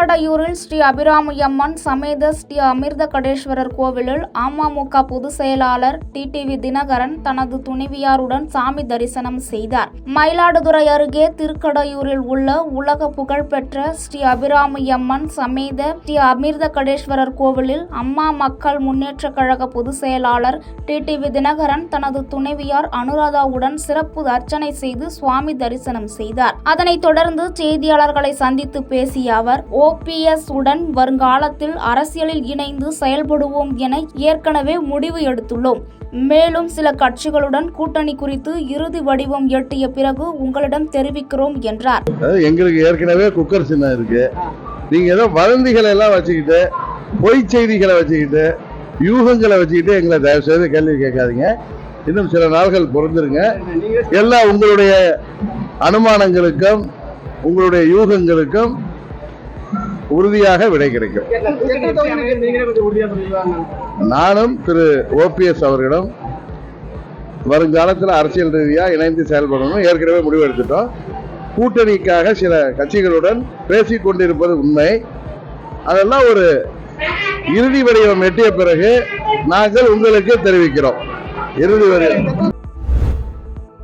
திருக்கடையூரில் ஸ்ரீ அபிராமியம்மன் சமேத ஸ்ரீ அமிர்தகடேஸ்வரர் கோவிலில் அமமுக பொதுச் செயலாளர் டிடிவி தினகரன் தனது துணைவியாருடன் சாமி தரிசனம் செய்தார். மயிலாடுதுறை அருகே திருக்கடையூரில் உள்ள உலக புகழ்பெற்ற ஸ்ரீ அபிராமியம்மன் சமேத ஸ்ரீ அமிர்தகடேஸ்வரர் கோவிலில் அம்மா மக்கள் முன்னேற்ற கழக பொதுச் செயலாளர் டிடிவி தினகரன் தனது துணைவியார் அனுராதாவுடன் சிறப்பு அர்ச்சனை செய்து சுவாமி தரிசனம் செய்தார். அதனைத் தொடர்ந்து செய்தியாளர்களை சந்தித்து பேசிய அவர், OPS உடன் வருங்காலத்தில் அரசியலில் இணைந்து செயல்படுவோம் என ஏற்கனவே முடிவு எடுத்துள்ளோம். மேலும் சில கட்சிகளுடன் கூட்டணி குறித்து இறுதி வடிவம் எட்டிய பிறகு உங்களிடம் தெரிவிக்கிறோம் என்றார். எங்களுக்கு ஏற்கனவே குக்கர் சின்னம் இருக்கு. நீங்க ஏதோ வதந்திகளை எல்லாம் வச்சுக்கிட்டு, பொய் செய்திகளை வச்சுக்கிட்டு, யூகங்களை வச்சுக்கிட்டு எங்களை தயவு செய்து கேள்வி கேட்காதீங்க. இன்னும் சில நாள்கள் பொறுத்திருங்க. எல்லாம் உங்களுடைய அனுமானங்களுக்கும் உங்களுடைய யூகங்களுக்கும் உறுதியாக விடை கிடைக்கும். நானும் திரு OPS அவர்களிடம் வருங்காலத்தில் அரசியல் ரீதியாக இணைந்து செயல்படணும் ஏற்கனவே முடிவு எடுத்துட்டோம். கூட்டணிக்காக சில கட்சிகளுடன் பேசிக் கொண்டிருப்பது உண்மை. அதெல்லாம் ஒரு இறுதி வடிவம் எட்டிய பிறகு நாங்கள் உங்களுக்கு தெரிவிக்கிறோம். இறுதி வடிவம்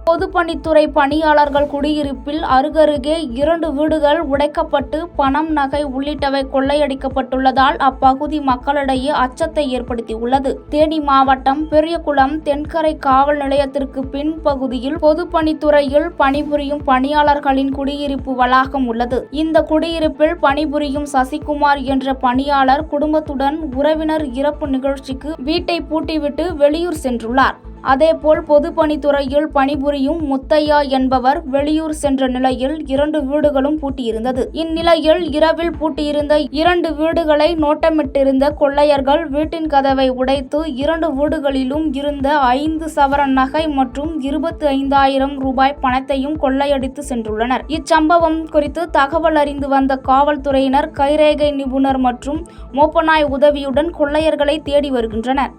பொதுப்பணித்துறை பணியாளர்கள் குடியிருப்பில் அருகருகே 2 வீடுகள் உடைக்கப்பட்டு பணம், நகை உள்ளிட்டவை கொள்ளையடிக்கப்பட்டுள்ளதால் அப்பகுதி மக்களிடையே அச்சத்தை ஏற்படுத்தியுள்ளது. தேனி மாவட்டம் பெரியகுளம் தென்கரை காவல் நிலையத்திற்கு பின்பகுதியில் பொதுப்பணித்துறையில் பணிபுரியும் பணியாளர்களின் குடியிருப்பு வளாகம் உள்ளது. இந்த குடியிருப்பில் பணிபுரியும் சசிகுமார் என்ற பணியாளர் குடும்பத்துடன் உறவினர் இறப்பு நிகழ்ச்சிக்கு வீட்டை பூட்டிவிட்டு வெளியூர் சென்றுள்ளார். அதேபோல் பொதுப்பணித்துறையில் பணிபுரியும் முத்தையா என்பவர் வெளியூர் சென்ற நிலையில் 2 வீடுகளும் பூட்டியிருந்தது. இந்நிலையில் இரவில் பூட்டியிருந்த 2 வீடுகளை நோட்டமிட்டிருந்த கொள்ளையர்கள் வீட்டின் கதவை உடைத்து 2 வீடுகளிலும் இருந்த 5 சவரன் நகை மற்றும் 25,000 ரூபாய் பணத்தையும் கொள்ளையடித்து சென்றுள்ளனர். இச்சம்பவம் குறித்து தகவல் அறிந்து வந்த காவல்துறையினர் கைரேகை நிபுணர் மற்றும் மோப்பநாய் உதவியுடன் கொள்ளையர்களை தேடி வருகின்றனர்.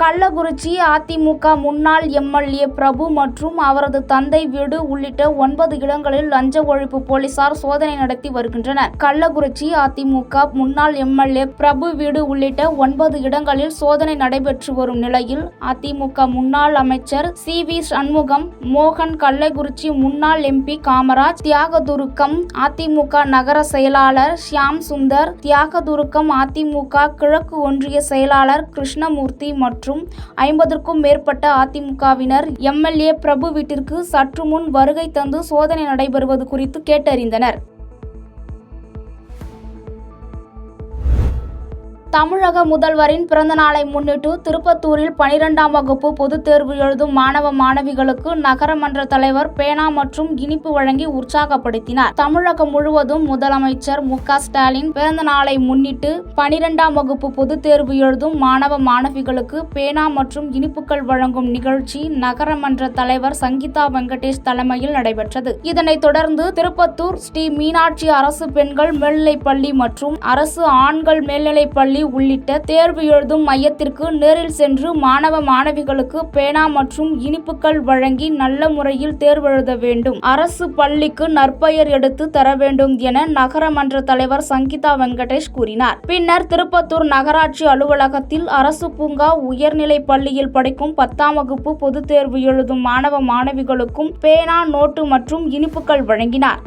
கள்ளக்குறிச்சி அதிமுக முன்னாள் MLA பிரபு மற்றும் அவரது தந்தை வீடு உள்ளிட்ட 9 இடங்களில் லஞ்ச ஒழிப்பு போலீசார் சோதனை நடத்தி வருகின்றனர். கள்ளக்குறிச்சி அதிமுக முன்னாள் MLA பிரபு வீடு உள்ளிட்ட 9 இடங்களில் சோதனை நடைபெற்று வரும் நிலையில் அதிமுக முன்னாள் அமைச்சர் CV சண்முகம், மோகன், கள்ளக்குறிச்சி முன்னாள் MP காமராஜ், தியாகதுருக்கம் அதிமுக நகர செயலாளர் ஷியாம் சுந்தர், தியாகதுருக்கம் அதிமுக கிழக்கு ஒன்றிய செயலாளர் கிருஷ்ணமூர்த்தி மற்றும் 50க்கும் மேற்பட்ட அதிமுகவினர் MLA பிரபு வீட்டிற்கு சற்று முன் வருகை தந்து சோதனை நடைபெறுவது குறித்து கேட்டறிந்தனர். தமிழக முதல்வரின் பிறந்த நாளை முன்னிட்டு திருப்பத்தூரில் 12ஆம் வகுப்பு பொதுத் தேர்வு எழுதும் மாணவ மாணவிகளுக்கு நகரமன்ற தலைவர் பேனா மற்றும் இனிப்பு வழங்கி உற்சாகப்படுத்தினார். தமிழகம் முழுவதும் முதலமைச்சர் MK ஸ்டாலின் பிறந்த நாளை முன்னிட்டு 12ஆம் வகுப்பு பொதுத் தேர்வு எழுதும் மாணவ மாணவிகளுக்கு பேனா மற்றும் இனிப்புகள் வழங்கும் நிகழ்ச்சி நகரமன்ற தலைவர் சங்கீதா வெங்கடேஷ் தலைமையில் நடைபெற்றது. இதனைத் தொடர்ந்து திருப்பத்தூர் ஸ்ரீ மீனாட்சி அரசு பெண்கள் மேல்நிலைப்பள்ளி மற்றும் அரசு ஆண்கள் மேல்நிலைப்பள்ளி உள்ளிட்ட தேர்வு எழுதும் மையத்திற்கு நேரில் சென்று மாணவ மாணவிகளுக்கு பேனா மற்றும் இனிப்புகள் வழங்கி நல்ல முறையில் தேர்வெழுத வேண்டும், அரசு பள்ளிக்கு நற்பெயர் எடுத்து தர வேண்டும் என நகரமன்ற தலைவர் சங்கீதா வெங்கடேஷ் கூறினார். பின்னர் திருப்பத்தூர் நகராட்சி அலுவலகத்தில் அரசு பூங்கா உயர்நிலை பள்ளியில் படிக்கும் 10ஆம் வகுப்பு பொதுத் தேர்வு எழுதும் மாணவ மாணவிகளுக்கும் பேனா, நோட்டு மற்றும் இனிப்புகள் வழங்கினார்.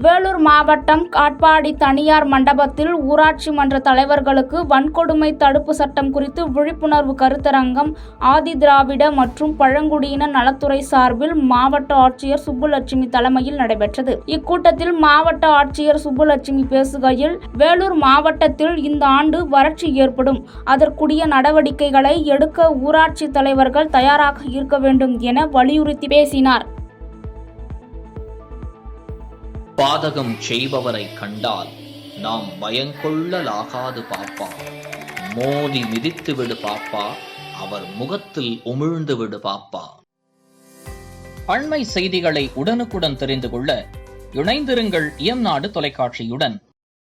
வேலூர் மாவட்டம் காட்பாடி தனியார் மண்டபத்தில் ஊராட்சி மன்ற தலைவர்களுக்கு வன்கொடுமை தடுப்பு சட்டம் குறித்து விழிப்புணர்வு கருத்தரங்கம் ஆதி திராவிட மற்றும் பழங்குடியின நலத்துறை சார்பில் மாவட்ட ஆட்சியர் சுப்புலட்சுமி தலைமையில் நடைபெற்றது. இக்கூட்டத்தில் மாவட்ட ஆட்சியர் சுப்புலட்சுமி பேசுகையில், வேலூர் மாவட்டத்தில் இந்த ஆண்டு வறட்சி ஏற்படும், அதற்குரிய நடவடிக்கைகளை எடுக்க ஊராட்சி தலைவர்கள் தயாராக இருக்க வேண்டும் என வலியுறுத்தி பேசினார். பாதகம் செய்பவரை கண்டால் நாம் பயங்கொள்ளலாகாது பாப்பா, மோதி மிதித்து விடு பாப்பா, அவர் முகத்தில் உமிழ்ந்து விடு பாப்பா. அண்மை செய்திகளை உடனுக்குடன் தெரிந்து கொள்ள இணைந்திருங்கள் இயம்நாடு தொலைக்காட்சியுடன்.